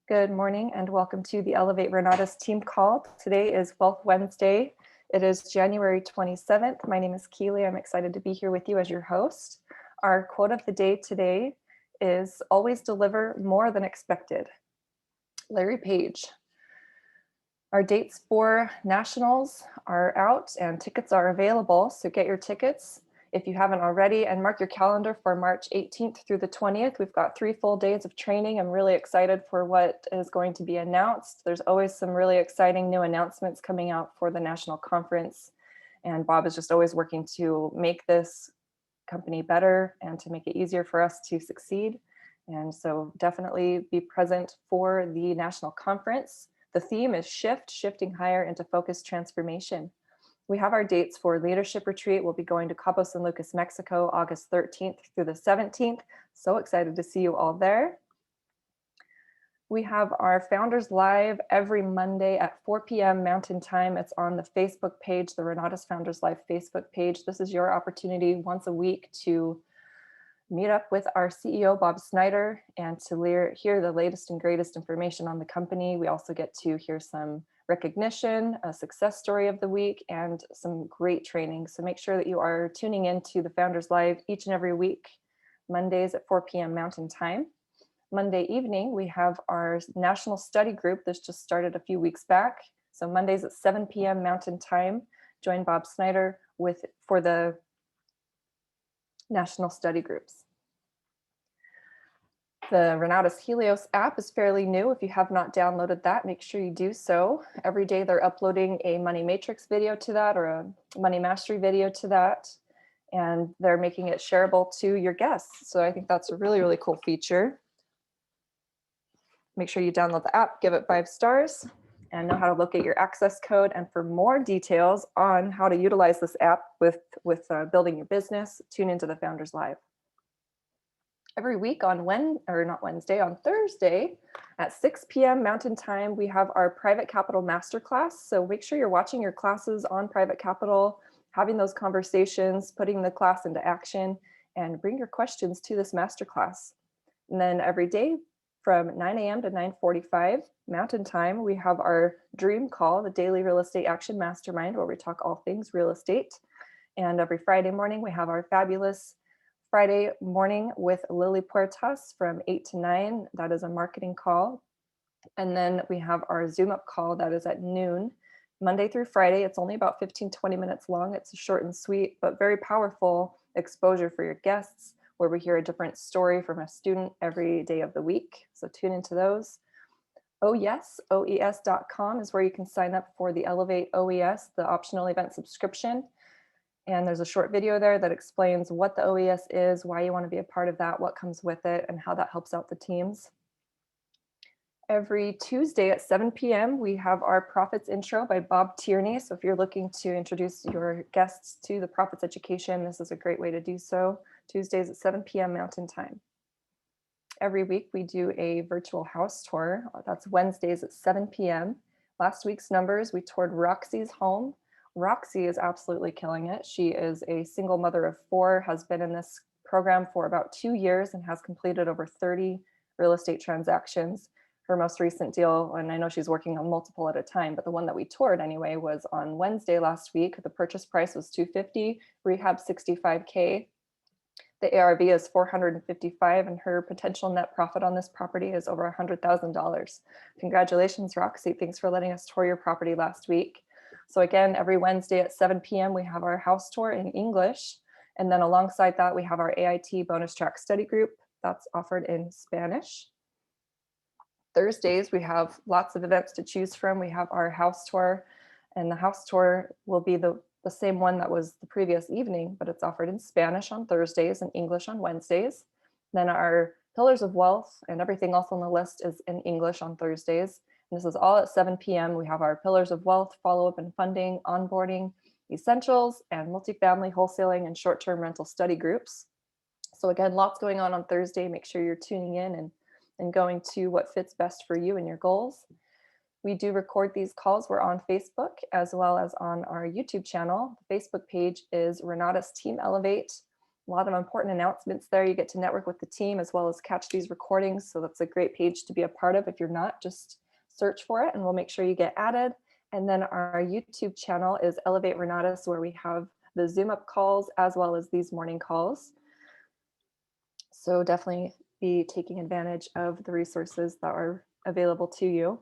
Good morning and welcome to the Elevate Renatus team call. Today is Wealth Wednesday. It is January 27th. My name is Keely. I'm excited to be here with you as your host. Our quote of the day today is always deliver more than expected. Larry Page. Our dates for nationals are out and tickets are available, so get your tickets if you haven't already, and mark your calendar for March 18th through the 20th. We've got 3 full days of training. I'm really excited for what is going to be announced. There's always some really exciting new announcements coming out for the national conference, and Bob is just always working to make this company better and to make it easier for us to succeed. And so definitely be present for the national conference. The theme is shifting higher into focused transformation. We have our dates for leadership retreat. We'll be going to Cabo San Lucas, Mexico, August 13th through the 17th. So excited to see you all there. We have our Founders Live every Monday at 4 p.m. Mountain Time. It's on the Facebook page, the Renatus Founders Live Facebook page. This is your opportunity once a week to meet up with our CEO, Bob Snyder, and to hear the latest and greatest information on the company. We also get to hear some recognition, a success story of the week, and some great training. So make sure that you are tuning into the Founders Live each and every week, Mondays at 4 p.m. Mountain Time. Monday evening, we have our national study group. This just started a few weeks back. So Mondays at 7 p.m. Mountain Time, join Bob Snyder for the national study groups. The Renatus Helios app is fairly new. If you have not downloaded that, make sure you do so. Every day they're uploading a Money Matrix video to that or a Money Mastery video to that, and they're making it shareable to your guests. So I think that's a really, really cool feature. Make sure you download the app, give it 5 stars, and know how to locate your access code. And for more details on how to utilize this app with building your business, tune into the Founders Live. Every week on on Thursday at 6 p.m. Mountain Time, we have our Private Capital Masterclass. So make sure you're watching your classes on private capital, having those conversations, putting the class into action, and bring your questions to this masterclass. And then every day from 9 a.m. to 9:45 Mountain Time, we have our Dream Call, the Daily Real Estate Action Mastermind, where we talk all things real estate. And every Friday morning, we have our fabulous Friday morning with Lily Puertas from 8 to 9. That is a marketing call. And then we have our Zoom up call that is at noon, Monday through Friday. It's only about 15-20 minutes long. It's short and sweet, but very powerful exposure for your guests, where we hear a different story from a student every day of the week. So tune into those. OES.com is where you can sign up for the Elevate OES, the optional event subscription. And there's a short video there that explains what the OES is, why you want to be a part of that, what comes with it, and how that helps out the teams. Every Tuesday at 7 p.m., we have our Profits Intro by Bob Tierney. So if you're looking to introduce your guests to the Profits education, this is a great way to do so. Tuesdays at 7 p.m. Mountain Time. Every week, we do a virtual house tour. That's Wednesdays at 7 p.m. Last week's numbers, we toured Roxy's home. Roxy is absolutely killing it. She is a single mother of 4, has been in this program for about 2 years and has completed over 30 real estate transactions. Her most recent deal, and I know she's working on multiple at a time, but the one that we toured anyway was on Wednesday last week. The purchase price was $250,000, rehab $65,000. The ARV is $455,000, and her potential net profit on this property is over $100,000. Congratulations, Roxy. Thanks for letting us tour your property last week. So again, every Wednesday at 7 p.m., we have our house tour in English. And then alongside that, we have our AIT bonus track study group that's offered in Spanish. Thursdays, we have lots of events to choose from. We have our house tour, and the house tour will be the same one that was the previous evening, but it's offered in Spanish on Thursdays and English on Wednesdays. Then our Pillars of Wealth and everything else on the list is in English on Thursdays. And this is all at 7 p.m. We have our Pillars of Wealth, follow-up and funding, onboarding, essentials, and multifamily wholesaling and short-term rental study groups. So again, lots going on Thursday. Make sure you're tuning in and going to what fits best for you and your goals. We do record these calls. We're on Facebook as well as on our YouTube channel. The Facebook page is Renatus Team Elevate. A lot of important announcements there. You get to network with the team as well as catch these recordings. So that's a great page to be a part of. If you're not, just search for it and we'll make sure you get added. And then our YouTube channel is Elevate Renatus, where we have the Zoom up calls as well as these morning calls. So definitely be taking advantage of the resources that are available to you.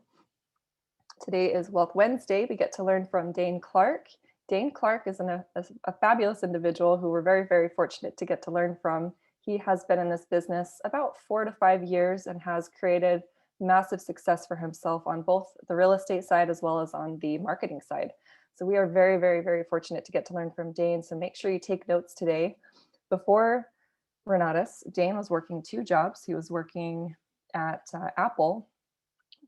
Today is Wealth Wednesday. We get to learn from Daine Clark. Daine Clark is a fabulous individual who we're very, very fortunate to get to learn from. He has been in this business about 4 to 5 years and has created massive success for himself on both the real estate side as well as on the marketing side. So we are very, very, very fortunate to get to learn from Daine. So make sure you take notes today. Before Renatus, Daine was working 2 jobs. He was working at Apple,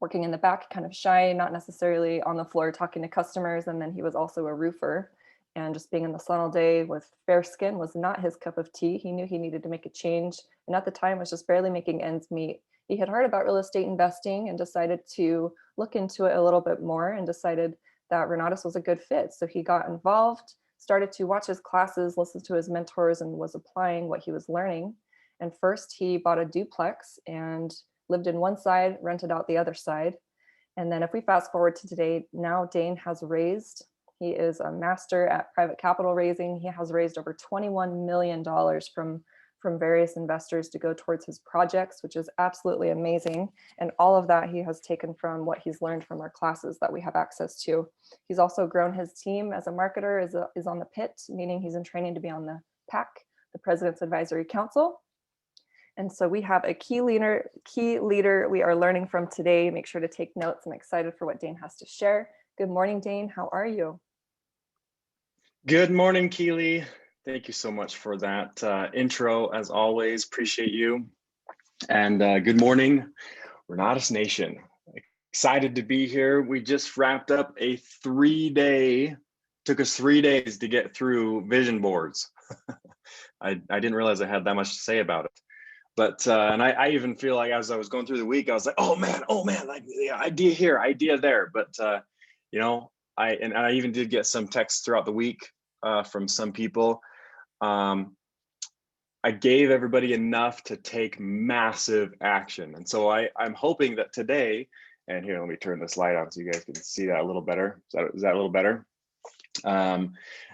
working in the back, kind of shy, not necessarily on the floor talking to customers. And then he was also a roofer, and just being in the sun all day with fair skin was not his cup of tea. He knew he needed to make a change. And at the time was just barely making ends meet. He had heard about real estate investing and decided to look into it a little bit more and decided that Renatus was a good fit. So he got involved, started to watch his classes, listen to his mentors, and was applying what he was learning. And first he bought a duplex and lived in one side, rented out the other side. And then if we fast forward to today, now Daine has raised, he is a master at private capital raising. He has raised over $21 million from various investors to go towards his projects, which is absolutely amazing. And all of that he has taken from what he's learned from our classes that we have access to. He's also grown his team as a marketer, is on the PIT, meaning he's in training to be on the PAC, the President's Advisory Council. And so we have a key leader we are learning from today. Make sure to take notes. I'm excited for what Daine has to share. Good morning, Daine. How are you? Good morning, Keely. Thank you so much for that intro, as always. Appreciate you. And good morning, Renatus Nation. Excited to be here. We just wrapped up a 3-day, took us 3 days to get through vision boards. I didn't realize I had that much to say about it. But and I even feel like as I was going through the week, I was like, oh man, like yeah, idea here, idea there. But you know, I even did get some texts throughout the week from some people. I gave everybody enough to take massive action, and so I'm hoping that today. And here, let me turn this light on so you guys can see that a little better. Is that a little better?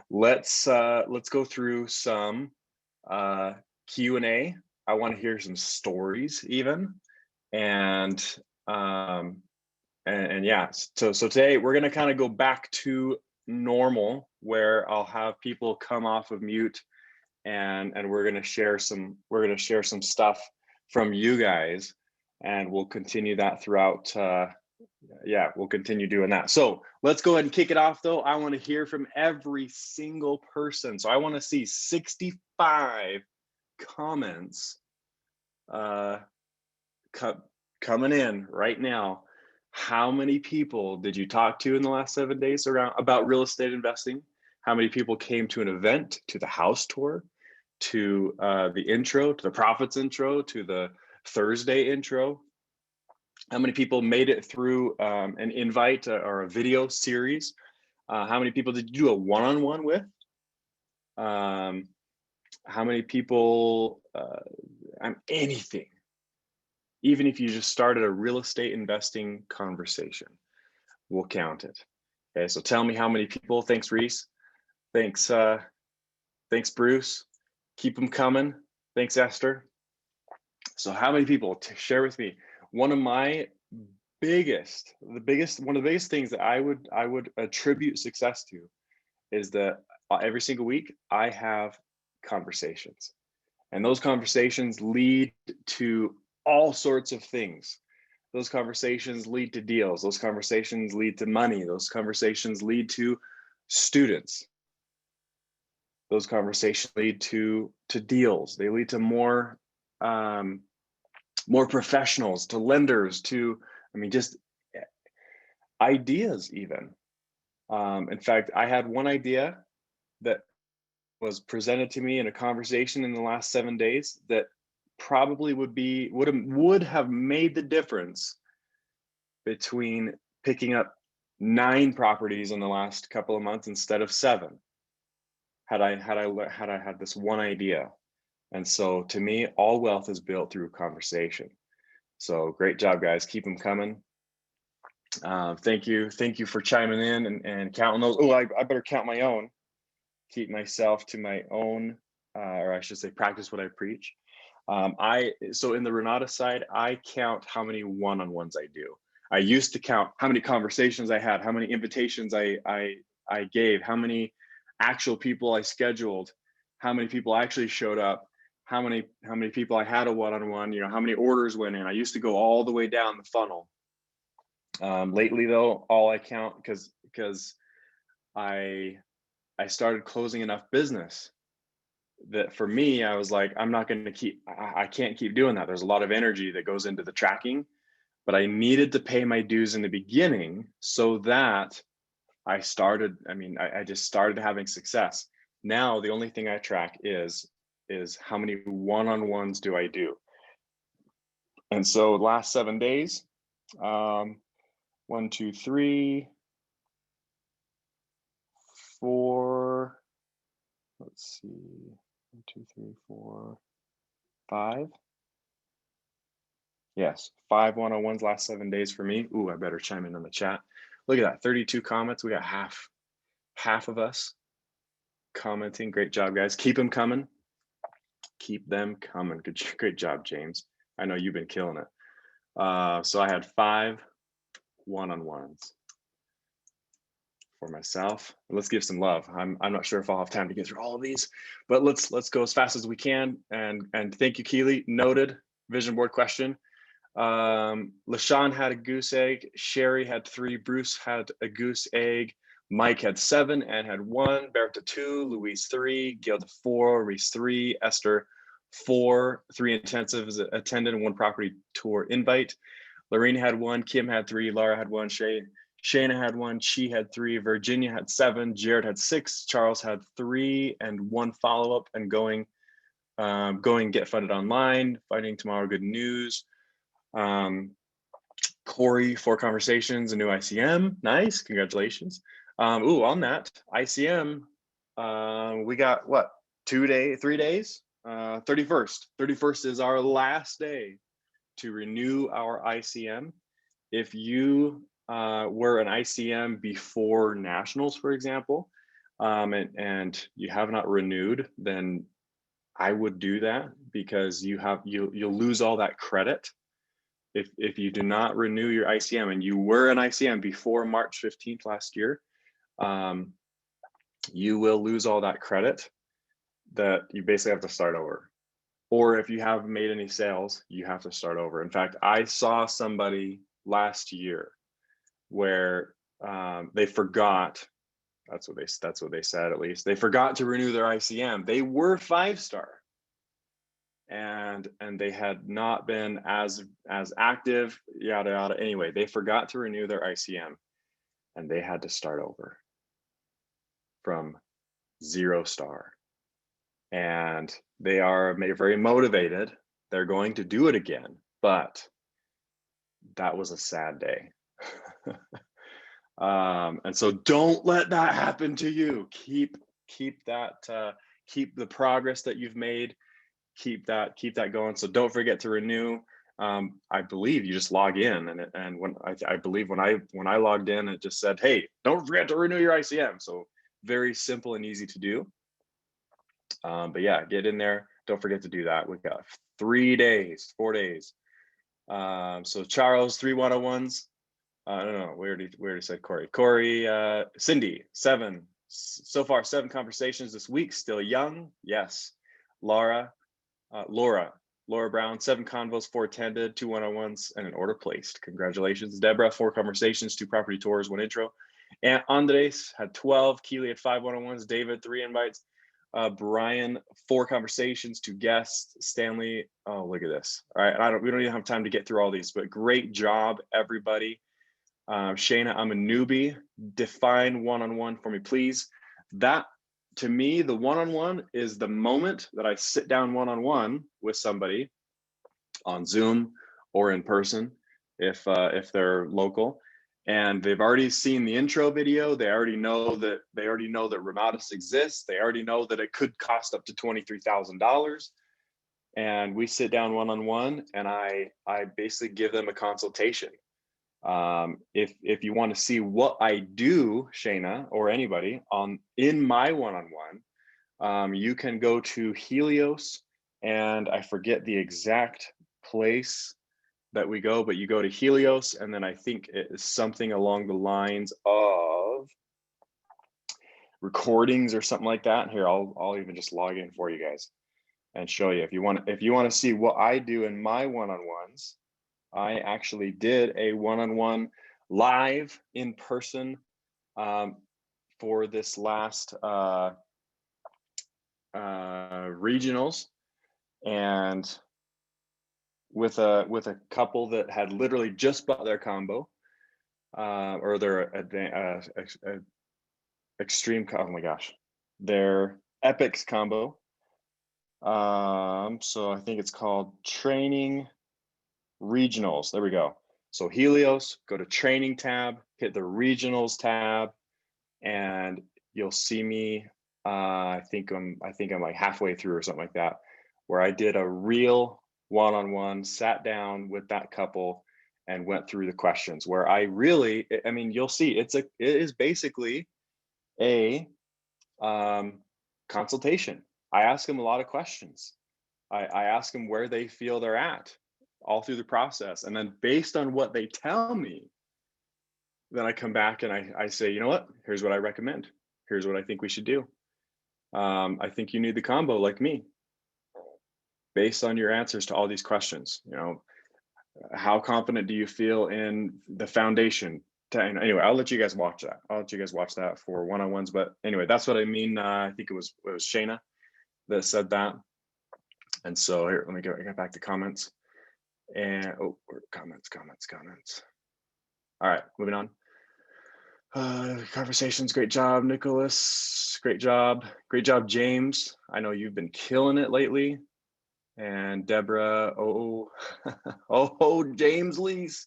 Let's go through some Q&A. I want to hear some stories even, and yeah. So today we're gonna kind of go back to normal, where I'll have people come off of mute, and we're gonna share some stuff from you guys, and we'll continue that throughout. Yeah, we'll continue doing that. So let's go ahead and kick it off though. I want to hear from every single person. So I want to see 65 comments coming in right now. How many people did you talk to in the last 7 days about real estate investing? How many people came to an event, to the house tour, to the intro, to the Profits intro, to the Thursday intro? How many people made it through an invite or a video series? How many people did you do a one-on-one with? How many people, anything, even if you just started a real estate investing conversation, we'll count it. Okay, so tell me how many people. Thanks, Reese. Thanks, Bruce. Keep them coming. Thanks, Esther. So how many people? Share with me. One of the biggest things that I would attribute success to is that every single week I have conversations, and those conversations lead to all sorts of things. Those conversations lead to deals. Those conversations lead to money. Those conversations lead to students. Those conversations lead to deals. They lead to more professionals, to lenders, to, just ideas even. In fact, I had one idea that was presented to me in a conversation in the last 7 days that probably would have made the difference between picking up 9 properties in the last couple of months instead of 7. Had I had this one idea. And so to me, all wealth is built through conversation. So great job, guys. Keep them coming. Thank you for chiming in and counting those. Oh, I better count my own. Keep myself to my own, or I should say, practice what I preach. So in the Renata side, I count how many one-on-ones I do. I used to count how many conversations I had, how many invitations I gave, how many actual people I scheduled, how many people actually showed up, how many people I had a one-on-one, how many orders went in. I used to go all the way down the funnel. Lately though, all I count, because I started closing enough business that for me, I was like, I can't keep doing that. There's a lot of energy that goes into the tracking, but I needed to pay my dues in the beginning so that I just started having success. Now, the only thing I track is how many one-on-ones do I do? And so last 7 days, 1, 2, 3, 4, let's see, 1, 2, 3, 4, 5. Yes, 5 one-on-ones last 7 days for me. Ooh, I better chime in on the chat. Look at that, 32 comments. We got half of us commenting. Great job, guys. Keep them coming. Keep them coming. Great job, James. I know you've been killing it. So I had 5 one-on-ones for myself. Let's give some love. I'm not sure if I'll have time to get through all of these, but let's go as fast as we can. And thank you, Keely. Noted vision board question. LaShawn had a goose egg. Sherry had 3. Bruce had a goose egg. Mike had 7 and had 1. Bertha 2. Louise 3. Gilda 4. Reese 3. Esther 4. 3 intensives attended and 1 property tour invite. Lorena had 1. Kim had 3. Laura had 1. Shayna had 1. She had 3. Virginia had 7. Jared had 6. Charles had 3 and 1 follow-up and going get funded online. Fighting tomorrow. Good news. Corey, 4 conversations, a new ICM. Nice, congratulations. On that ICM, we got what, 3 days? 31st is our last day to renew our ICM. If you were an ICM before nationals, for example, and you have not renewed, then I would do that, because you'll lose all that credit. If you do not renew your ICM and you were an ICM before March 15th last year, you will lose all that credit that you basically have to start over. Or if you haven't made any sales, you have to start over. In fact, I saw somebody last year where they forgot, that's what they said, at least. They forgot to renew their ICM. They were 5-star. And they had not been as active, yada yada. Anyway, they forgot to renew their ICM and they had to start over from 0-star. And they are very motivated. They're going to do it again, but that was a sad day. And so don't let that happen to you. Keep the progress that you've made. Keep that going. So don't forget to renew. I believe you just log in, and when I believe when I logged in, it just said, hey, don't forget to renew your ICM. So very simple and easy to do. But yeah, get in there. Don't forget to do that. We've got 4 days. So Charles, 3 one-on-ones. I don't know. We already said Corey. Cindy, 7. So far, 7 conversations this week. Still young. Yes. Laura Brown, 7 convos, 4 attended, 2 one-on-ones, and an order placed. Congratulations. Deborah, 4 conversations, 2 property tours, 1 intro. And Andres had 12. Keely had 5 one-on-ones. David, 3 invites. Brian, 4 conversations, 2 guests. Stanley, oh, look at this. All right, we don't even have time to get through all these, but great job, everybody. Shayna, I'm a newbie. Define one-on-one for me, please. That, to me, the one-on-one is the moment that I sit down one-on-one with somebody on Zoom or in person, if they're local, and they've already seen the intro video. They already know that Rematis exists. They already know that it could cost up to $23,000. and we sit down one-on-one, and I basically give them a consultation. If you want to see what I do, Shayna, or anybody in my one-on-one, you can go to Helios, and I forget the exact place that we go, but you go to Helios, and then I think it's something along the lines of recordings or something like that. Here, I'll even just log in for you guys and show you. If you want to see what I do in my one-on-ones, I actually did a one-on-one live in person for this last regionals, and with a couple that had literally just bought their combo or their extreme, oh my gosh, their epics combo. So I think it's called training regionals. There we go. So Helios, go to training tab, hit the regionals tab, and you'll see me. I think I'm like halfway through or something like that, where I did a real one-on-one, sat down with that couple and went through the questions, where I mean, you'll see it is basically a consultation. I ask them a lot of questions. I ask them where they feel they're at all through the process. And then based on what they tell me, then I come back and I say, you know what, here's what I recommend. Here's what I think we should do. I think you need the combo like me, based on your answers to all these questions. You know, how confident do you feel in the foundation? Anyway, I'll let you guys watch that. I'll let you guys watch that for one-on-ones. But anyway, that's what I mean. I think it was Shayna that said that. And so here, let me get back to comments. And comments. All right, moving on. Conversations, great job, Nicholas. Great job, James. I know you've been killing it lately. And Deborah, James Lees.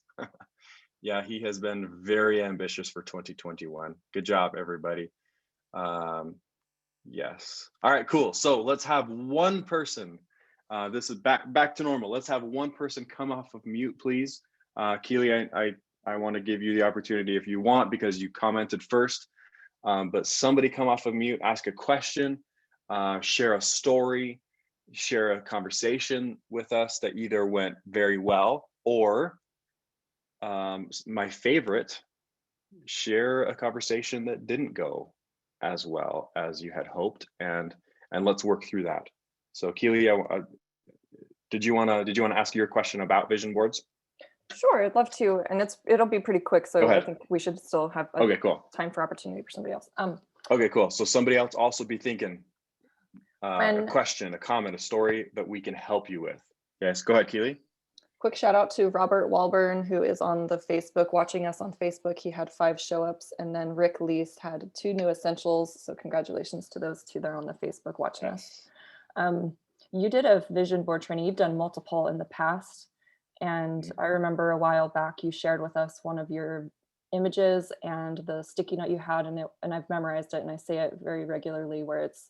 Yeah, he has been very ambitious for 2021. Good job, everybody. Yes. All right, cool. So let's have one person. This is back to normal. Let's have one person come off of mute, please. Keely, I want to give you the opportunity if you want, because you commented first. But somebody come off of mute, ask a question, share a story, share a conversation with us that either went very well or my favorite, share a conversation that didn't go as well as you had hoped, and let's work through that. So Keely, did you want to ask your question about vision boards? Sure, I'd love to, and it'll be pretty quick, so I think we should still have okay, cool. time for opportunity for somebody else. Okay, cool. So somebody else also be thinking a question, a comment, a story that we can help you with. Yes, go ahead, Keely. Quick shout out to Robert Walburn, who is on the Facebook, watching us on Facebook. He had 5 show-ups, and then Rick Least had 2 new essentials. So congratulations to those 2 that are on the Facebook watching us. You did a vision board training. You've done multiple in the past. And I remember a while back, you shared with us one of your images and the sticky note you had, and I've memorized it, and I say it very regularly, where it's,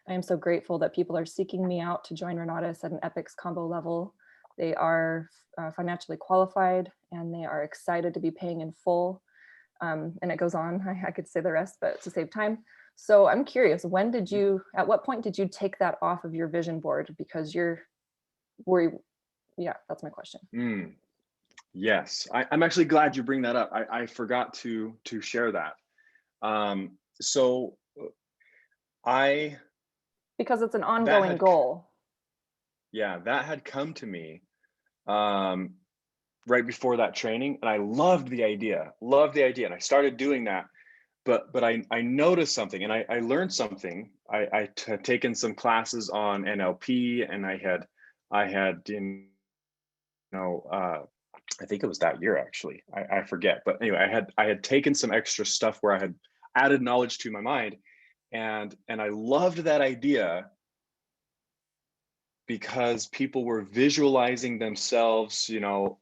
I am so grateful that people are seeking me out to join Renatus at an Epics combo level. They are financially qualified, and they are excited to be paying in full. And it goes on. I could say the rest, but to save time. So I'm curious, at what point did you take that off of your vision board? Because yeah, that's my question. Yes, I'm actually glad you bring that up. I forgot to share that. So because it's an ongoing goal. Yeah, that had come to me right before that training, and I loved the idea, and I started doing that. But I noticed something, and I learned something. I had taken some classes on NLP, and I had I think it was that year actually. I forget, but anyway, I had taken some extra stuff where I had added knowledge to my mind, and I loved that idea because people were visualizing themselves,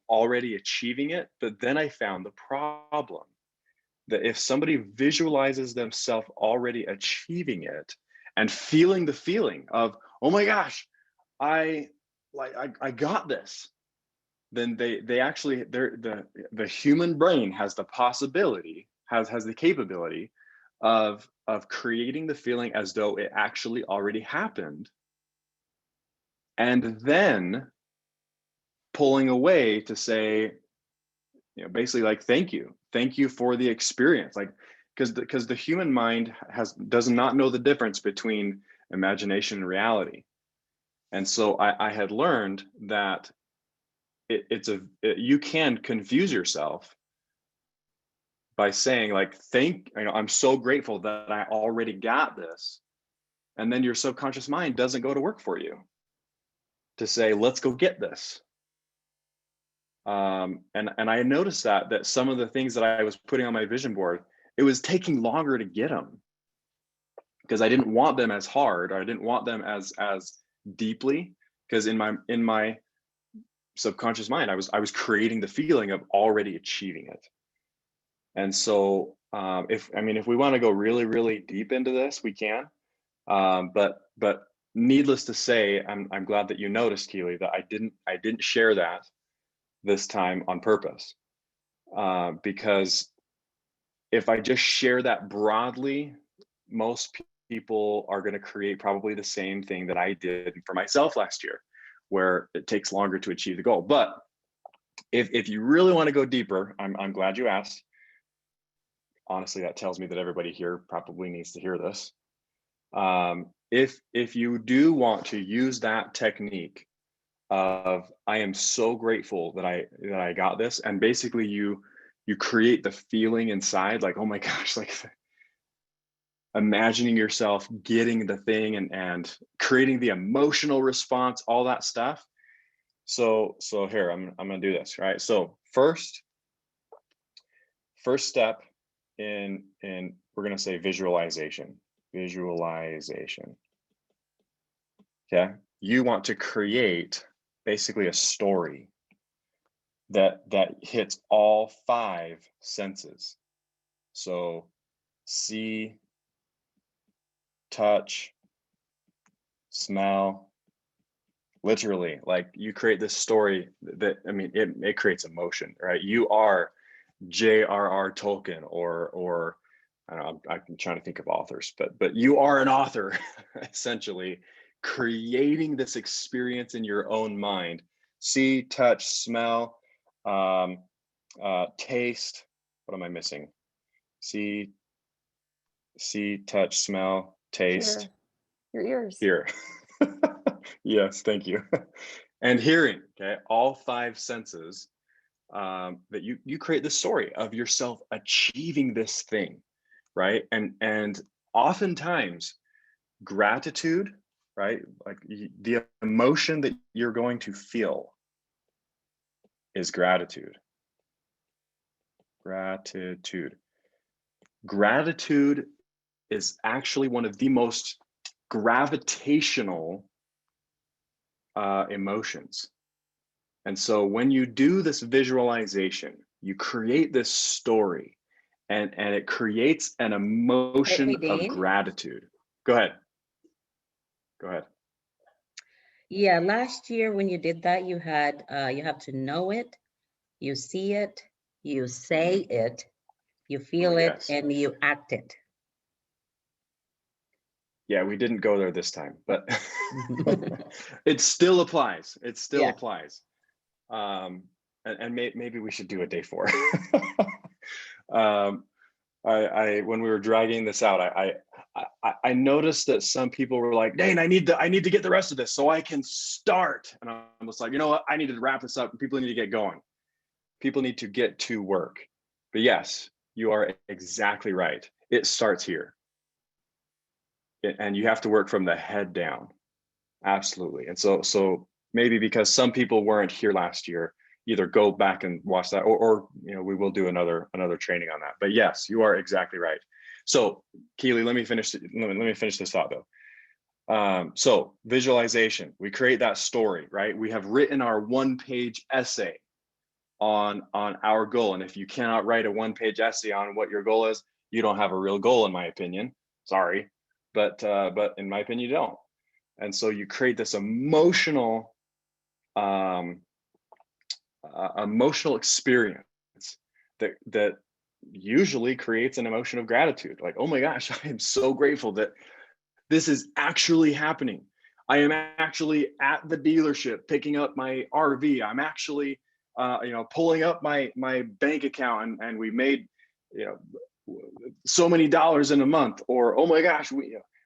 already achieving it. But then I found the problem that if somebody visualizes themselves already achieving it and feeling the feeling of, oh my gosh, I like I got this, then they actually, the human brain has the possibility, has the capability of creating the feeling as though it actually already happened, and then pulling away to say, basically like, thank you for the experience. Like, because the human mind does not know the difference between imagination and reality. And so I had learned that you can confuse yourself by saying like, I'm so grateful that I already got this. And then your subconscious mind doesn't go to work for you to say, let's go get this. And I noticed that some of the things that I was putting on my vision board, it was taking longer to get them because I didn't want them as hard, or I didn't want them as deeply, because in my subconscious mind, I was creating the feeling of already achieving it. And so if we want to go really, really deep into this, we can. But needless to say, I'm glad that you noticed, Keely, that I didn't share that this time on purpose, because if I just share that broadly, most people are going to create probably the same thing that I did for myself last year, where it takes longer to achieve the goal. But if you really want to go deeper, I'm glad you asked. Honestly, that tells me that everybody here probably needs to hear this. If you do want to use that technique of, I am so grateful that I got this, and basically you create the feeling inside, like, oh my gosh, like imagining yourself getting the thing and creating the emotional response, all that stuff. So here, I'm gonna do this, right? So first step in we're gonna say visualization. Okay, you want to create basically a story that hits all 5 senses. So see, touch, smell. Literally, like, you create this story that, it creates emotion, right? You are J.R.R. Tolkien, or I don't know, I'm trying to think of authors, but you are an author, essentially, creating this experience in your own mind. See, touch, smell, taste. What am I missing? See, touch, smell, taste. Your ears. Hear. Yes, thank you. And hearing. Okay, all 5 senses. That you create the story of yourself achieving this thing, right? And oftentimes gratitude, right? Like, the emotion that you're going to feel is gratitude. Gratitude is actually one of the most gravitational emotions. And so when you do this visualization, you create this story, and it creates an emotion Hey, of Daine. gratitude. Go ahead. Yeah, last year when you did that, you have to know it, you see it, you say it, you feel it, Yes. and you act it. Yeah, we didn't go there this time, but it still applies. Yeah. Applies. And maybe we should do a day 4. I when we were dragging this out, I noticed that some people were like, Daine, I need to get the rest of this so I can start. And I'm just like, you know what? I need to wrap this up. People need to get going. People need to get to work. But yes, you are exactly right. It starts here. And you have to work from the head down. Absolutely. And so maybe because some people weren't here last year, either go back and watch that, or we will do another training on that. But yes, you are exactly right. So Keely, let me finish this thought though. So visualization, we create that story, right? We have written our 1-page essay on our goal. And if you cannot write a 1-page essay on what your goal is, you don't have a real goal, in my opinion. Sorry, but in my opinion, you don't. And so you create this emotional emotional experience that usually creates an emotion of gratitude. Like, oh my gosh, I am so grateful that this is actually happening. I am actually at the dealership picking up my RV. I'm actually, pulling up my bank account, and we made, so many dollars in a month. Or oh my gosh,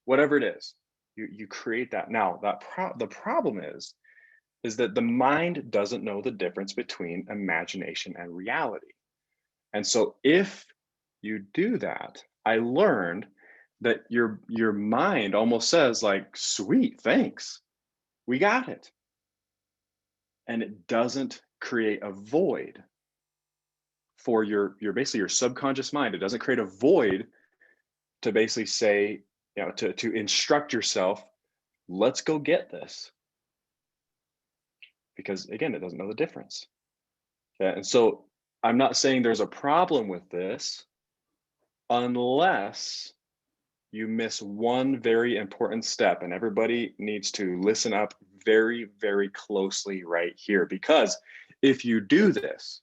whatever it is, you create that. Now the problem is that the mind doesn't know the difference between imagination and reality. And so if you do that, I learned that your mind almost says like, sweet, thanks, we got it. And it doesn't create a void for your basically your subconscious mind. It doesn't create a void to basically say, to instruct yourself, let's go get this. Because again, it doesn't know the difference. Okay? And so I'm not saying there's a problem with this unless you miss one very important step. And everybody needs to listen up very, very closely right here. Because if you do this,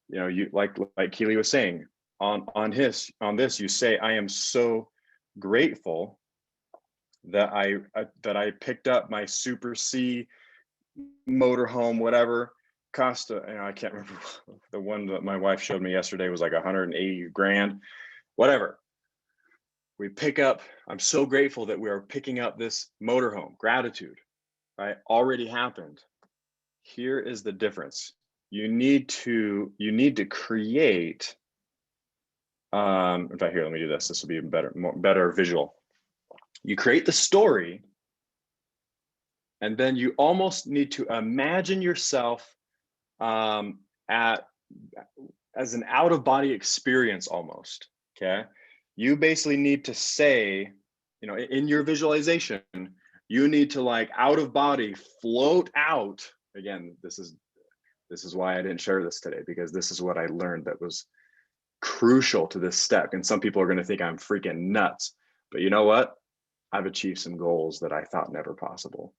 you like Keely was saying, on this, you say, I am so grateful that I picked up my Super C motorhome, whatever. Cost, I can't remember, the one that my wife showed me yesterday was like 180 grand, whatever. We pick up, I'm so grateful that we are picking up this motorhome. Gratitude, right? Already happened. Here is the difference. You need to create, in fact, here, let me do this. This will be better visual. You create the story, and then you almost need to imagine yourself as an out-of-body experience almost. Okay, you basically need to say, in your visualization, you need to like out of body float out. Again, this is why I didn't share this today, because this is what I learned that was crucial to this step. And some people are going to think I'm freaking nuts, but you know what? I've achieved some goals that I thought never possible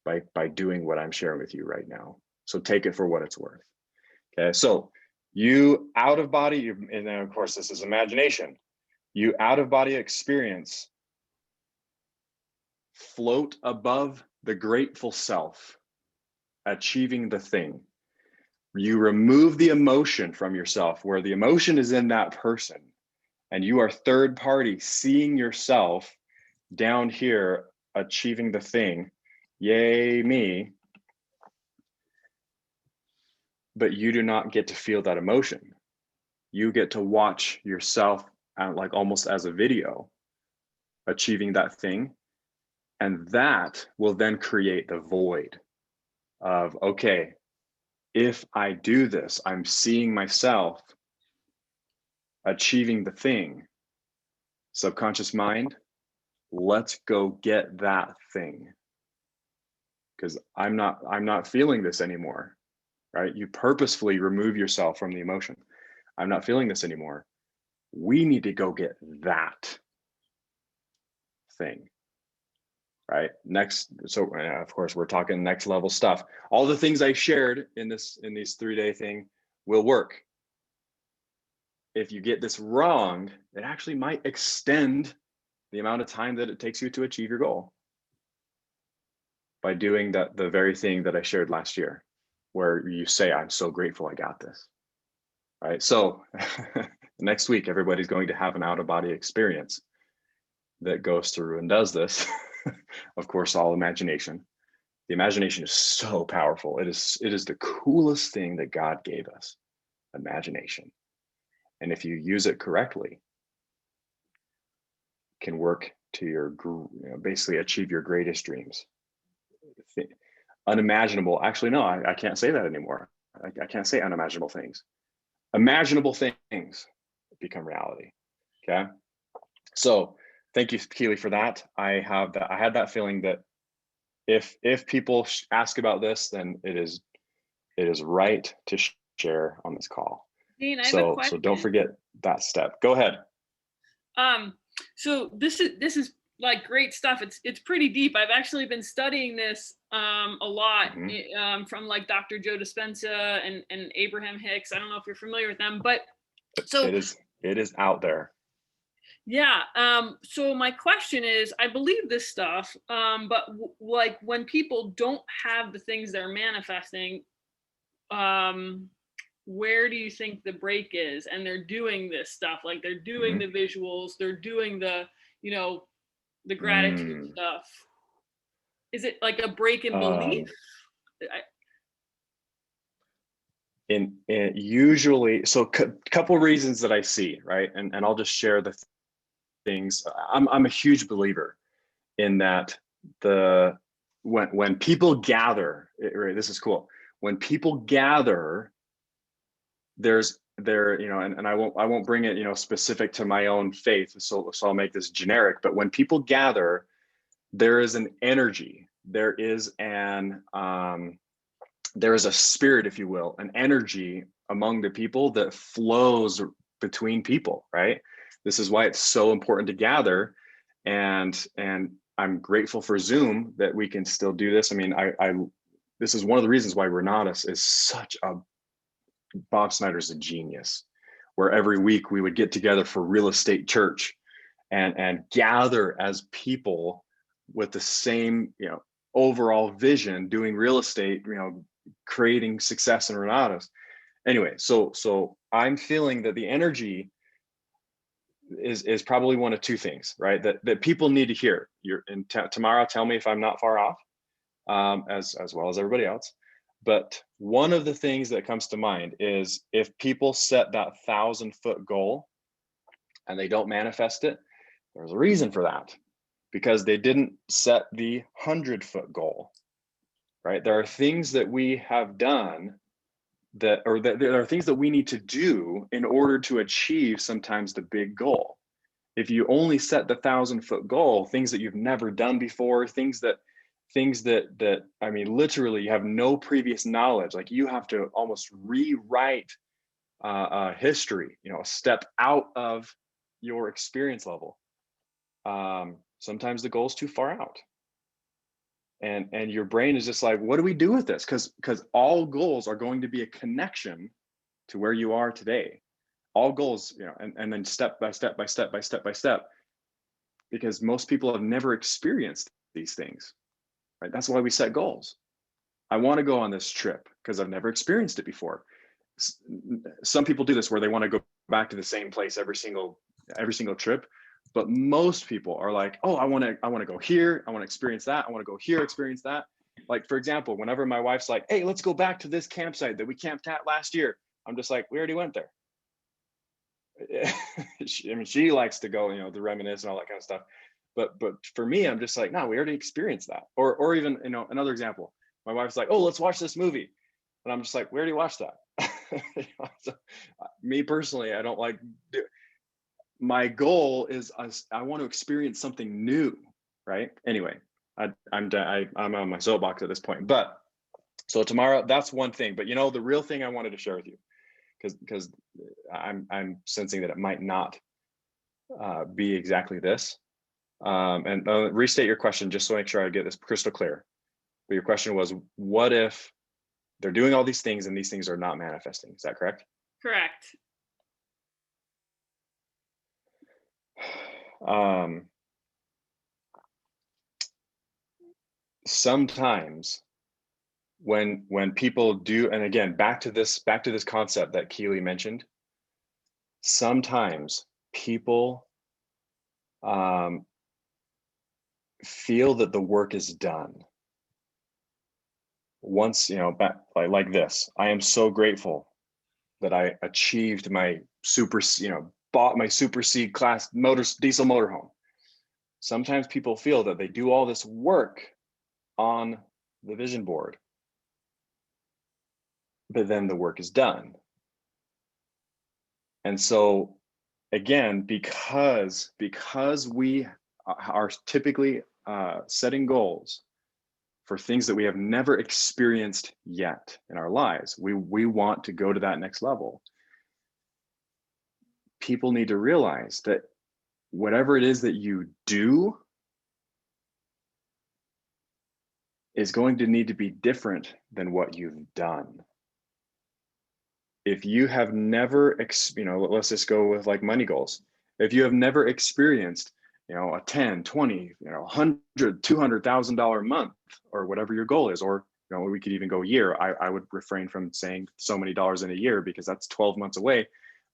by doing what I'm sharing with you right now. So take it for what it's worth. Okay, so you out of body, and then of course this is imagination. You out of body experience, float above the grateful self, achieving the thing. You remove the emotion from yourself, where the emotion is in that person, and you are third party seeing yourself down here achieving the thing. Yay me. But you do not get to feel that emotion. You get to watch yourself like almost as a video achieving that thing. And that will then create the void of, okay, if I do this, I'm seeing myself achieving the thing. Subconscious mind, let's go get that thing. Because I'm not feeling this anymore, right? You purposefully remove yourself from the emotion. I'm not feeling this anymore. We need to go get that thing, right? Next, so of course we're talking next level stuff. All the things I shared in these 3-day thing will work. If you get this wrong, it actually might extend the amount of time that it takes you to achieve your goal by doing the very thing that I shared last year, where you say, I'm so grateful I got this, right? So next week, everybody's going to have an out-of-body experience that goes through and does this. Of course, all imagination. The imagination is so powerful. It is the coolest thing that God gave us, imagination. And if you use it correctly, it can work to your, basically achieve your greatest dreams. Unimaginable, actually, no, I can't say that anymore. I can't say unimaginable things. Imaginable things become reality. Okay. So thank you, Keely, for that. I had that feeling that if people ask about this, then it is right to share on this call. Daine, I have a question. So don't forget that step. Go ahead. So this is like great stuff. It's pretty deep. I've actually been studying this a lot from like Dr. Joe Dispenza and Abraham Hicks. I don't know if you're familiar with them, but so it is out there. Yeah. So my question is, I believe this stuff, but like when people don't have the things they're manifesting, where do you think the break is? And they're doing this stuff, like they're doing the visuals, they're doing the, you know, the gratitude stuff. Is it like a break in belief? In usually, so couple reasons that I see, right? And I'll just share the things. I'm a huge believer in that when people gather, right, this is cool. When people gather, you know, and I won't bring it, you know, specific to my own faith. So I'll make this generic, but when people gather, there is an energy, there is a spirit, if you will, an energy among the people that flows between people, right? This is why it's so important to gather. And I'm grateful for Zoom that we can still do this. I mean, this is one of the reasons why Renatus is such a, Bob Snyder's a genius, where every week we would get together for real estate church and gather as people with the same, you know, overall vision, doing real estate, you know, creating success in Renatus. Anyway, so I'm feeling that the energy is probably one of two things, right? That people need to hear. Tomorrow, tell me if I'm not far off, as well as everybody else. But one of the things that comes to mind is if people set that 1,000-foot goal and they don't manifest it, there's a reason for that, because they didn't set the 100-foot goal, right? There are things that we have done that there are things that we need to do in order to achieve sometimes the big goal. If you only set the 1,000-foot goal, things that you've never done before, things that I mean, literally you have no previous knowledge, like you have to almost rewrite history, you know, step out of your experience level. Sometimes the goal's too far out. And your brain is just like, what do we do with this? Because all goals are going to be a connection to where you are today. All goals, you know, and then step by step by step by step by step, because most people have never experienced these things, right? That's why we set goals. I want to go on this trip because I've never experienced it before. Some people do this where they want to go back to the same place every single trip. But most people are like, oh, I want to go here. I want to experience that. I want to go here, experience that. Like, for example, whenever my wife's like, hey, let's go back to this campsite that we camped at last year, I'm just like, we already went there. I mean, she likes to go, you know, to reminisce and all that kind of stuff. But for me, I'm just like, no, we already experienced that. Or even, you know, another example, my wife's like, oh, let's watch this movie. And I'm just like, we already watched that. So, me personally, I don't like my goal is I want to experience something new, right? Anyway, I'm on my soapbox at this point. But so tomorrow, that's one thing. But you know, the real thing I wanted to share with you, because I'm sensing that it might not be exactly this. And restate your question just so I make sure I get this crystal clear. But your question was, what if they're doing all these things and these things are not manifesting? Is that correct? Correct. Sometimes when people do, and again, back to this concept that Keely mentioned, sometimes people feel that the work is done. Once, you know, like this, I am so grateful that I achieved my bought my Super C class diesel motorhome. Sometimes people feel that they do all this work on the vision board, but then the work is done. And so again, because we are typically setting goals for things that we have never experienced yet in our lives, we want to go to that next level. People need to realize that whatever it is that you do is going to need to be different than what you've done. If you have never, let's just go with like money goals. If you have never experienced, a 10, 20, 100, $200,000 month or whatever your goal is, or, we could even go a year. I would refrain from saying so many dollars in a year because that's 12 months away.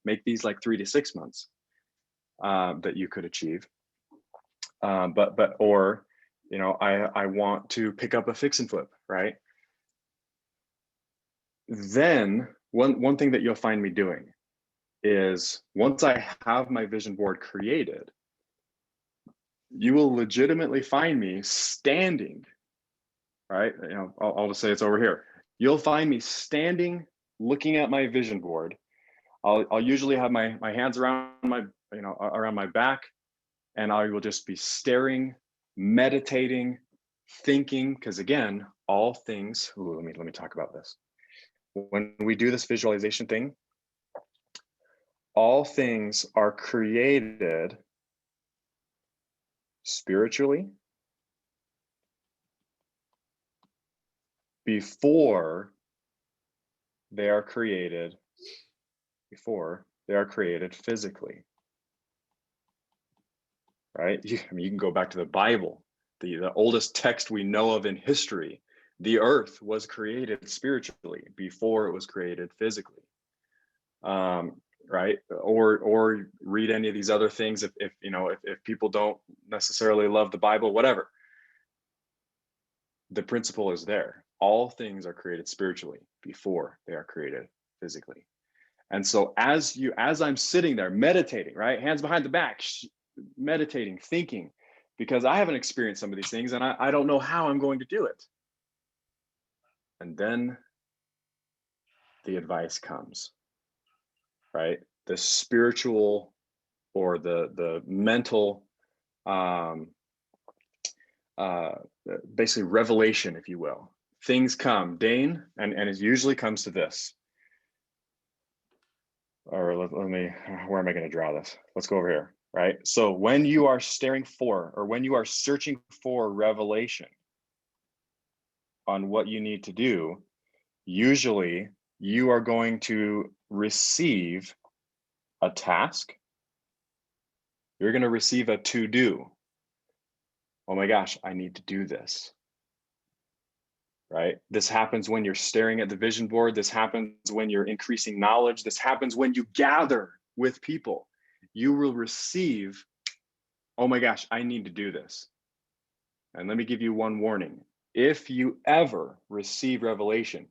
Make these like 3 to 6 months that you could achieve. I want to pick up a fix and flip, right? Then one thing that you'll find me doing is once I have my vision board created, you will legitimately find me standing, right? I'll just say it's over here. You'll find me standing, looking at my vision board. I'll usually have my hands around around my back, and I will just be staring, meditating, thinking, because again, all things, let me talk about this. When we do this visualization thing, all things are created spiritually before they are created physically, right? You can go back to the Bible, the oldest text we know of in history. The earth was created spiritually before it was created physically, right? Or read any of these other things if people don't necessarily love the Bible, whatever. The principle is there. All things are created spiritually before they are created physically. And so as I'm sitting there meditating, right, hands behind the back, meditating, thinking, because I haven't experienced some of these things and I don't know how I'm going to do it. And then the advice comes, right? The spiritual or the mental, basically revelation, if you will. Things come, Daine, and it usually comes to this. Or where am I going to draw this? Let's go over here, right? So when you are staring for, or when you are searching for revelation on what you need to do, usually you are going to receive a task. You're going to receive a to-do. Oh my gosh, I need to do this. Right? This happens when you're staring at the vision board. This happens when you're increasing knowledge. This happens when you gather with people. You will receive, oh my gosh, I need to do this. And let me give you one warning. If you ever receive revelation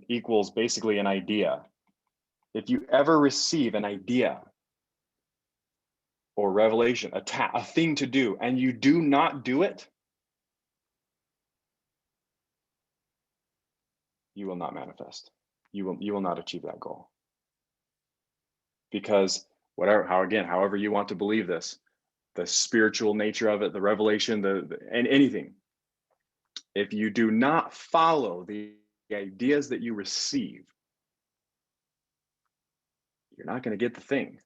equals basically an idea. If you ever receive an idea or revelation, a thing to do, and you do not do it, you will not manifest. You will not achieve that goal. Because however you want to believe this, the spiritual nature of it, the revelation, and anything, if you do not follow the ideas that you receive, you're not going to get the thing.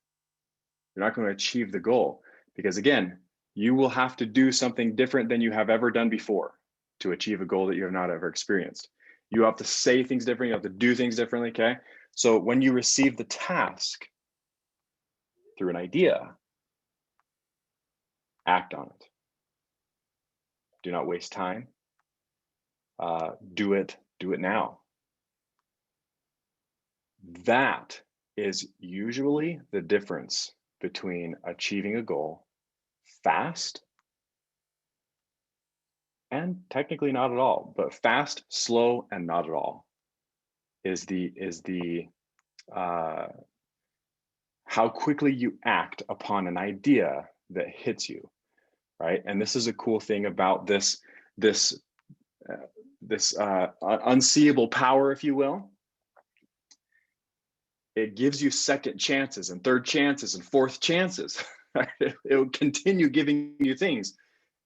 You're not going to achieve the goal. Because again, you will have to do something different than you have ever done before to achieve a goal that you have not ever experienced. You have to say things differently. You have to do things differently, okay? So when you receive the task through an idea, act on it. Do not waste time. Do it now. That is usually the difference between achieving a goal fast and technically not at all, but fast, slow, and not at all is the how quickly you act upon an idea that hits you, right? And this is a cool thing about this unseeable power, if you will. It gives you second chances and third chances and fourth chances. Right? It will continue giving you things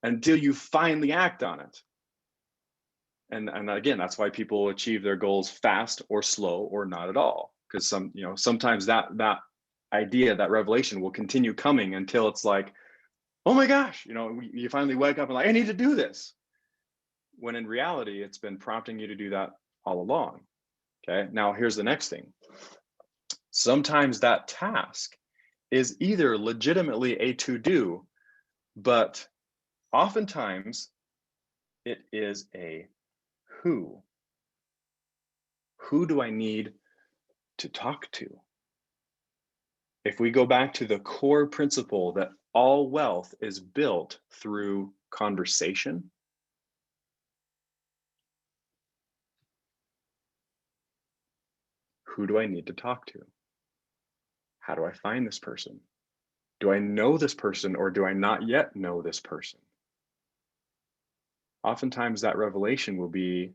until you finally act on it. And again, that's why people achieve their goals fast or slow or not at all. Because sometimes that idea, that revelation will continue coming until it's like, oh my gosh, you finally wake up and like, I need to do this. when in reality, it's been prompting you to do that all along. Okay, now here's the next thing. Sometimes that task is either legitimately a to-do, but oftentimes it is a who. Who do I need to talk to? If we go back to the core principle that all wealth is built through conversation, who do I need to talk to? How do I find this person? Do I know this person or do I not yet know this person? Oftentimes that revelation will be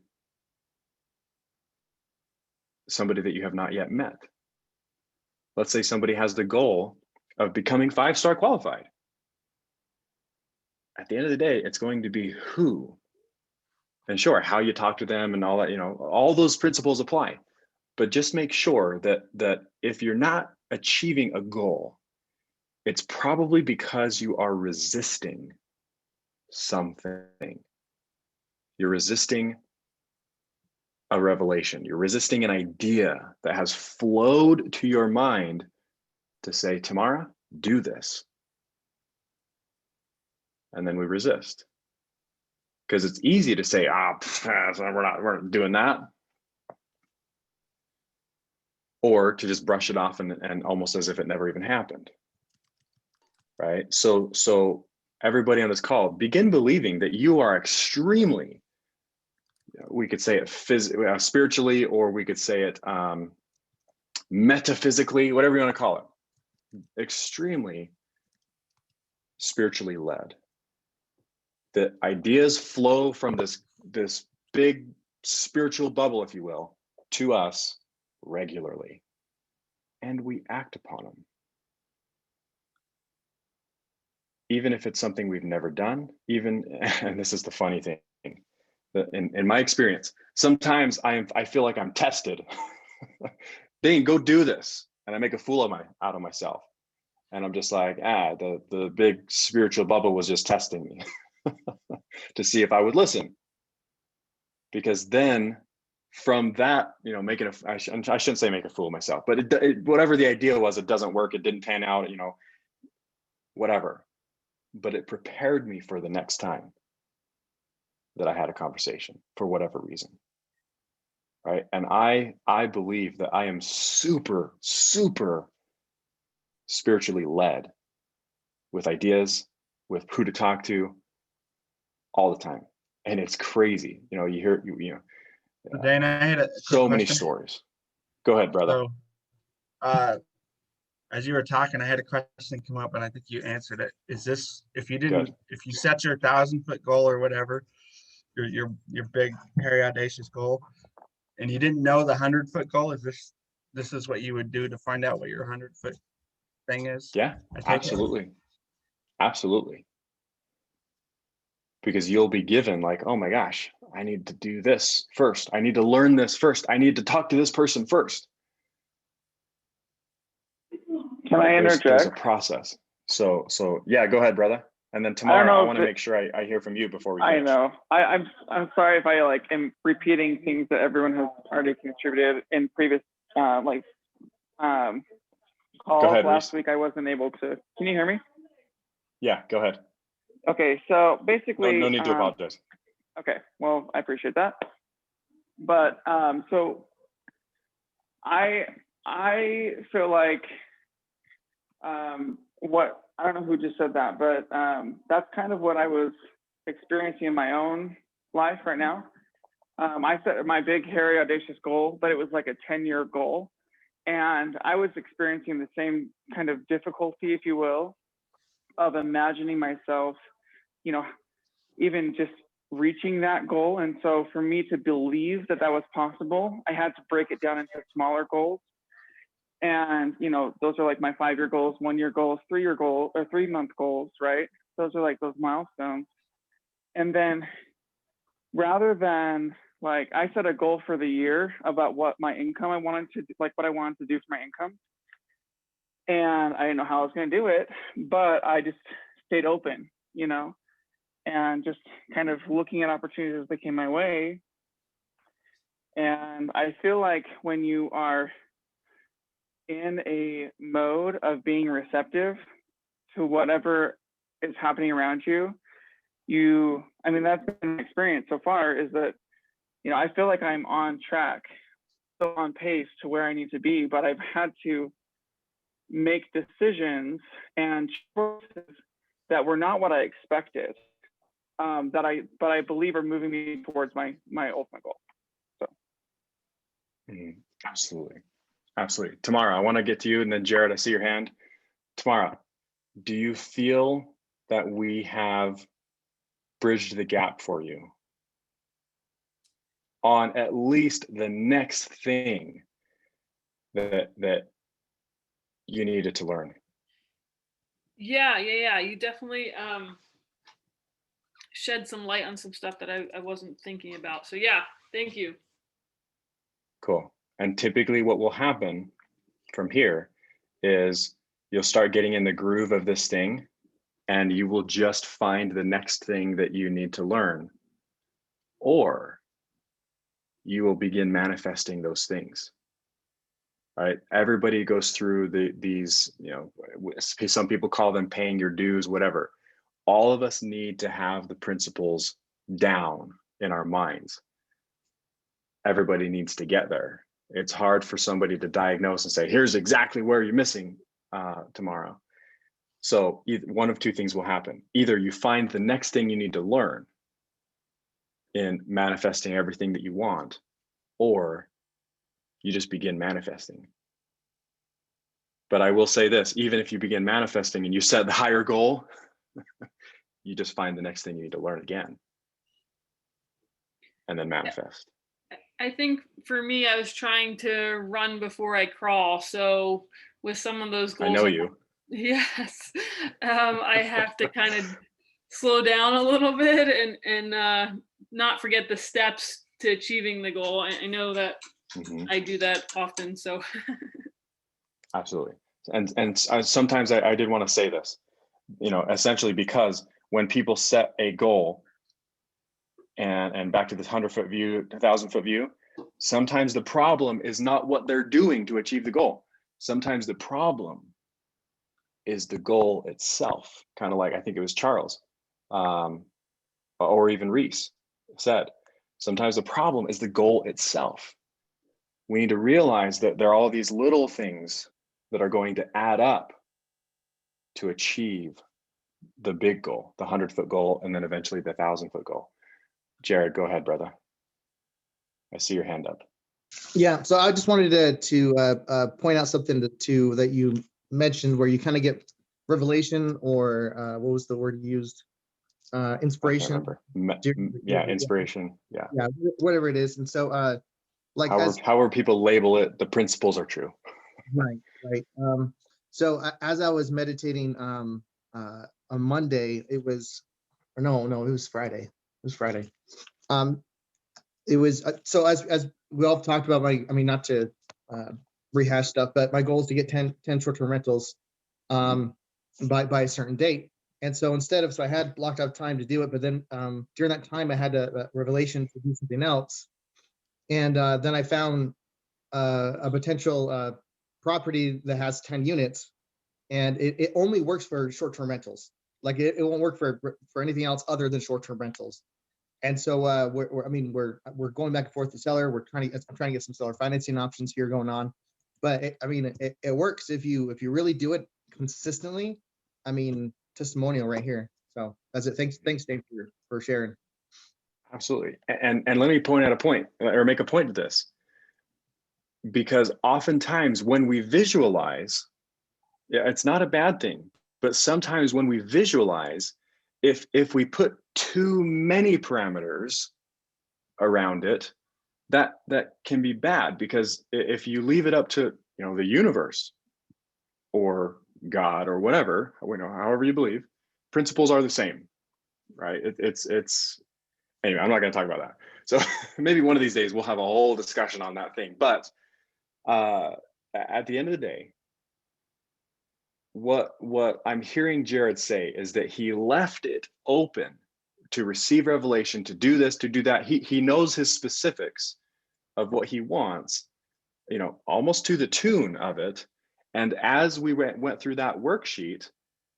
somebody that you have not yet met. Let's say somebody has the goal of becoming 5-star qualified. At the end of the day, it's going to be who. And sure, how you talk to them and all that, all those principles apply. But just make sure that if you're not achieving a goal, it's probably because you are resisting something. You're resisting a revelation. You're resisting an idea that has flowed to your mind to say, Tamara, do this. And then we resist. Because it's easy to say, we're not doing that. Or to just brush it off and almost as if it never even happened. Right? So everybody on this call, begin believing that you are extremely, we could say it spiritually, or we could say it metaphysically, whatever you want to call it, extremely spiritually led. That ideas flow from this big spiritual bubble, if you will, to us regularly, and we act upon them. Even if it's something we've never done, and this is the funny thing, that in my experience, sometimes I feel like I'm tested. Daine, go do this. And I make a fool out of myself. And I'm just like, the big spiritual bubble was just testing me to see if I would listen. Because then from that, I shouldn't say make a fool of myself, but whatever the idea was, it doesn't work. It didn't pan out, whatever. But it prepared me for the next time that I had a conversation for whatever reason. Right. And I believe that I am super, super spiritually led with ideas, with who to talk to all the time. And it's crazy. You hear, Daine, I had a quick so many question. stories. Go ahead, brother. So, as you were talking, I had a question come up, and I think you answered it. Is this, if you set your 1,000-foot goal or whatever, your big, hairy, audacious goal, and you didn't know the 100-foot goal, this is what you would do to find out what your 100-foot thing is? Yeah, absolutely. Absolutely. Because you'll be given like, oh my gosh, I need to do this first. I need to learn this first. I need to talk to this person first. Can I interject? There's a process. So yeah, go ahead, brother. And then tomorrow, I want to make sure I hear from you before we finish. I know. I'm sorry if I am repeating things that everyone has already contributed in previous calls. Go ahead, last Reese. week. I wasn't able to. Can you hear me? Yeah, go ahead. Okay, so basically, no need to apologize. Okay, well, I appreciate that. But so I feel like I don't know who just said that, but that's kind of what I was experiencing in my own life right now. I set my big, hairy, audacious goal, but it was like a 10-year goal. And I was experiencing the same kind of difficulty, if you will, of imagining myself, even just reaching that goal. And so for me to believe that was possible, I had to break it down into smaller goals. And, those are like my 5-year goals, 1-year goals, 3-year goals, or 3-month goals, right? Those are like those milestones. And then rather than I set a goal for the year about what my income what I wanted to do for my income. And I didn't know how I was going to do it, but I just stayed open, and and just kind of looking at opportunities as they came my way. And I feel like when you are in a mode of being receptive to whatever is happening around you, I mean, that's been my experience so far, is that, you know, I feel like I'm on track, so on pace to where I need to be, but I've had to make decisions and choices that were not what I expected, but I believe are moving me towards my ultimate goal. So. Absolutely. Absolutely. Tamara, I want to get to you, and then Jared, I see your hand. Tamara, do you feel that we have bridged the gap for you on at least the next thing that you needed to learn? Yeah. You definitely shed some light on some stuff that I wasn't thinking about. So yeah, thank you. Cool. And typically what will happen from here is you'll start getting in the groove of this thing, and you will just find the next thing that you need to learn, or you will begin manifesting those things. Right? Everybody goes through these, you know, some people call them paying your dues, whatever. All of us need to have the principles down in our minds. Everybody needs to get there. It's hard for somebody to diagnose and say, here's exactly where you're missing tomorrow. So one of two things will happen. Either you find the next thing you need to learn in manifesting everything that you want, or you just begin manifesting. But I will say this, even if you begin manifesting and you set the higher goal, you just find the next thing you need to learn again, and then manifest. I think for me, I was trying to run before I crawl. So with some of those goals, I know you. Yes, I have to kind of slow down a little bit and not forget the steps to achieving the goal. I know that I do that often. So absolutely. And sometimes I did want to say this, you know, essentially because when people set a goal, and back to this 100-foot view, 1,000-foot view, sometimes the problem is not what they're doing to achieve the goal. Sometimes the problem is the goal itself. Kind of like, I think it was Charles, or even Reese said, sometimes the problem is the goal itself. We need to realize that there are all these little things that are going to add up to achieve the big goal, the 100-foot goal, and then eventually the 1,000-foot goal. Jared, go ahead, brother. I see your hand up. Yeah, so I just wanted to point out something that you mentioned, where you kind of get revelation, or what was the word you used? Inspiration. Yeah, inspiration. Yeah. Yeah, whatever it is. And so, like, however people label it, the principles are true. Right. So as I was meditating on Monday, it was Friday. It was Friday. It was so as we all talked about, not to rehash stuff, but my goal is to get 10 short-term rentals by a certain date. And so I had blocked out time to do it, but then during that time I had a revelation to do something else. And then I found a potential property that has 10 units, and it only works for short-term rentals. Like it won't work for anything else other than short-term rentals. And so we're going back and forth to seller. I'm trying to get some seller financing options here going on, but it works if you really do it consistently. Testimonial right here. So that's it. Thanks, Dave, for sharing. Absolutely. And let me make a point to this, because oftentimes when we visualize, it's not a bad thing, but sometimes when we visualize, if we put too many parameters around it, that can be bad, because if you leave it up to, you know, the universe or God or whatever, however you believe, principles are the same, right? It's anyway, I'm not going to talk about that. So maybe one of these days we'll have a whole discussion on that thing. But at the end of the day, what I'm hearing Jared say is that he left it open to receive revelation, to do this, to do that. He knows his specifics of what he wants, you know, almost to the tune of it. And as we went through that worksheet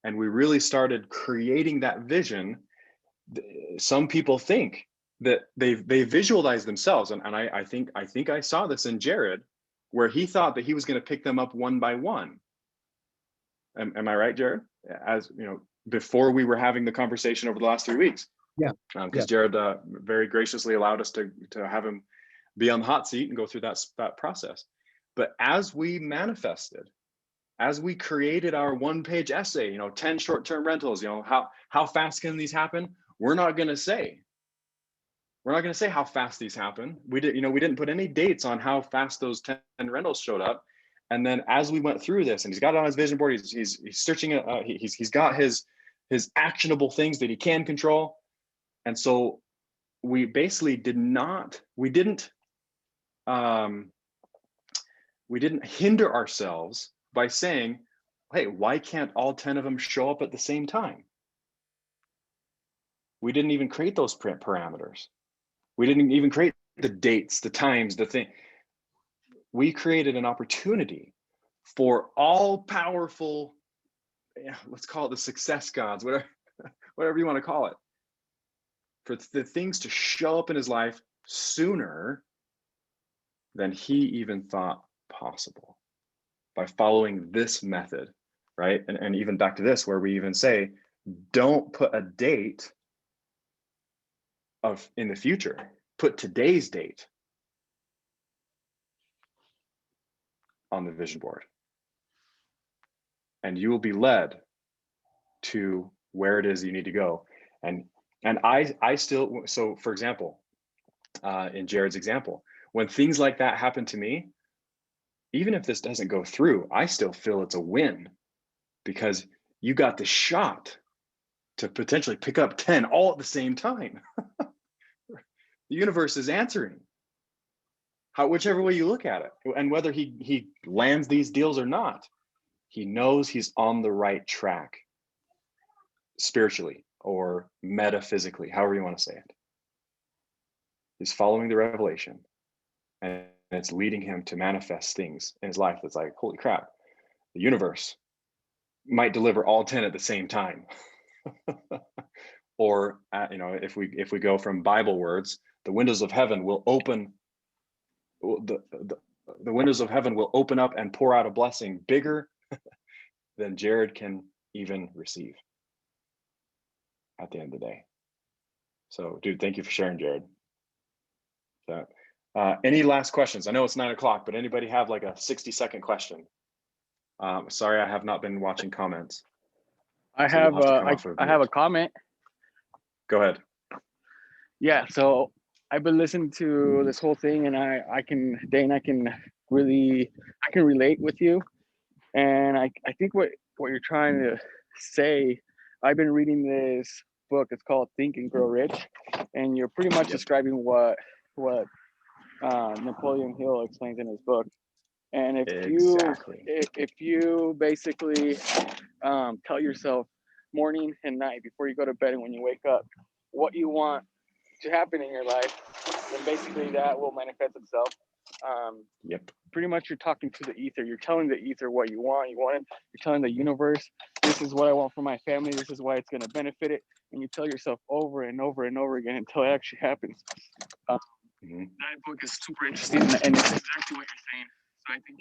and we really started creating that vision, some people think that they visualize themselves. And I think I saw this in Jared, where he thought that he was going to pick them up one by one. Am I right, Jared? As you know, before we were having the conversation over the last 3 weeks. Yeah. Because Jared very graciously allowed us to have him be on the hot seat and go through that process. But as we manifested, as we created our one-page essay, you know, 10 short-term rentals, you know, how fast can these happen? We're not going to say. We're not going to say how fast these happen. We didn't put any dates on how fast those 10 rentals showed up. And then as we went through this, and he's got it on his vision board, he's searching it. He's got his actionable things that he can control. And so we basically we didn't hinder ourselves by saying, hey, why can't all 10 of them show up at the same time? We didn't even create those parameters. We didn't even create the dates, the times, the thing. We created an opportunity for all powerful, let's call it the success gods, whatever you want to call it, for the things to show up in his life sooner than he even thought possible by following this method, right? And even back to this, where we even say, don't put a date of in the future, put today's date on the vision board, and you will be led to where it is you need to go. And I still, so for example, in Jared's example, when things like that happen to me, even if this doesn't go through, I still feel it's a win, because you got the shot to potentially pick up 10 all at the same time. The universe is answering, whichever way you look at it. And whether he lands these deals or not, he knows he's on the right track, spiritually or metaphysically, however you want to say it. He's following the revelation, and it's leading him to manifest things in his life that's like, holy crap, the universe might deliver all 10 at the same time. Or if we go from Bible words, the windows of heaven will open, the windows of heaven will open up and pour out a blessing bigger than Jared can even receive at the end of the day. So, dude, thank you for sharing, Jared. So, any last questions? I know it's 9 o'clock, but anybody have like a 60-second question? Sorry, I have not been watching comments. I have a comment. Go ahead. Yeah, so I've been listening to this whole thing, and Daine, I can relate with you. And I think what you're trying to say, I've been reading this book. It's called Think and Grow Rich, and you're pretty much describing what Napoleon Hill explains in his book. And if you basically tell yourself morning and night before you go to bed and when you wake up what you want to happen in your life, then basically that will manifest itself. Pretty much you're talking to the ether. You're telling the ether what you want. You're telling the universe, this is what I want for my family. This is why it's going to benefit it. And you tell yourself over and over and over again until it actually happens. That book is super interesting, and it's exactly what you're saying. So I think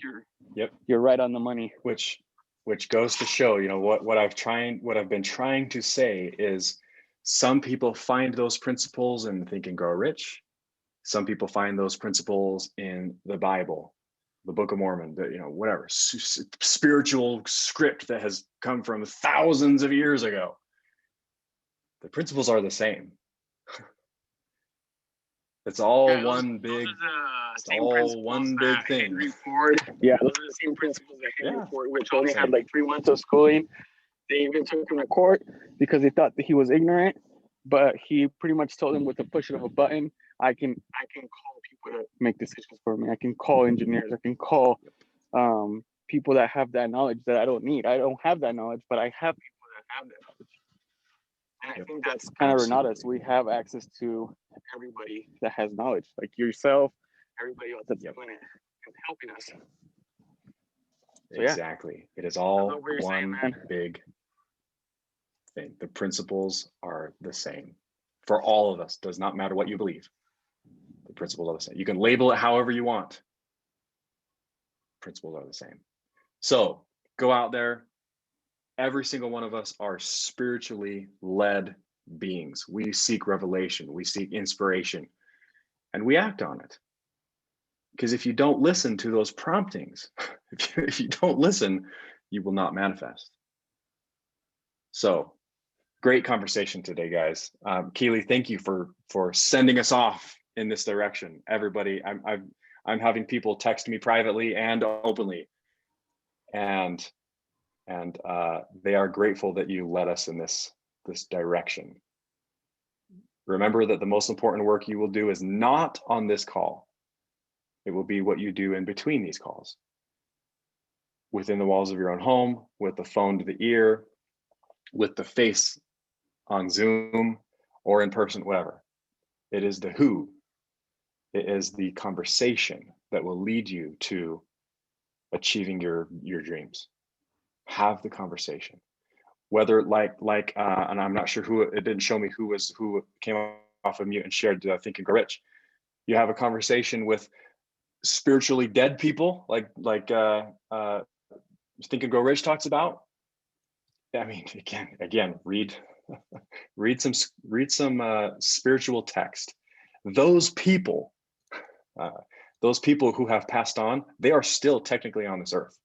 you're right on the money. Which goes to show, what I've been trying to say is, some people find those principles in Think and Grow Rich. Some people find those principles in the Bible, the Book of Mormon, whatever spiritual script that has come from thousands of years ago. The principles are the same. It's all one big thing. Yeah, those are the same principles that Henry Ford, which only had like 3 months of schooling. They even took him to court because they thought that he was ignorant, but he pretty much told them with the push of a button, I can call people to make decisions for me. I can call engineers. I can call people that have that knowledge that I don't need. I don't have that knowledge, but I have people that have that knowledge. I Yep, think that's kind of Renata's. absolutely. We have access to everybody that has knowledge, like yourself, everybody else that's Yep. doing it and helping us. So, yeah. Exactly. It is all love what you're saying, one man. big thing. The principles are the same for all of us. Does not matter what you believe. The principles are the same. You can label it however you want. Principles are the same. So go out there. Every single one of us are spiritually led beings. We seek revelation, we seek inspiration, and we act on it. Because if you don't listen to those promptings, if you don't listen, you will not manifest. So great conversation today, guys. Keely, thank you for sending us off in this direction. Everybody, I'm having people text me privately and openly, and they are grateful that you led us in this direction. Remember that the most important work you will do is not on this call. It will be what you do in between these calls, within the walls of your own home, with the phone to the ear, with the face on Zoom or in person, whatever. It is the who. It is the conversation that will lead you to achieving your dreams. Have the conversation. Whether and I'm not sure who, it didn't show me who came off of mute and shared Think and Grow Rich. You have a conversation with spiritually dead people, like Think and Grow Rich talks about. I mean, again, read some spiritual text. Those people who have passed on, they are still technically on this earth.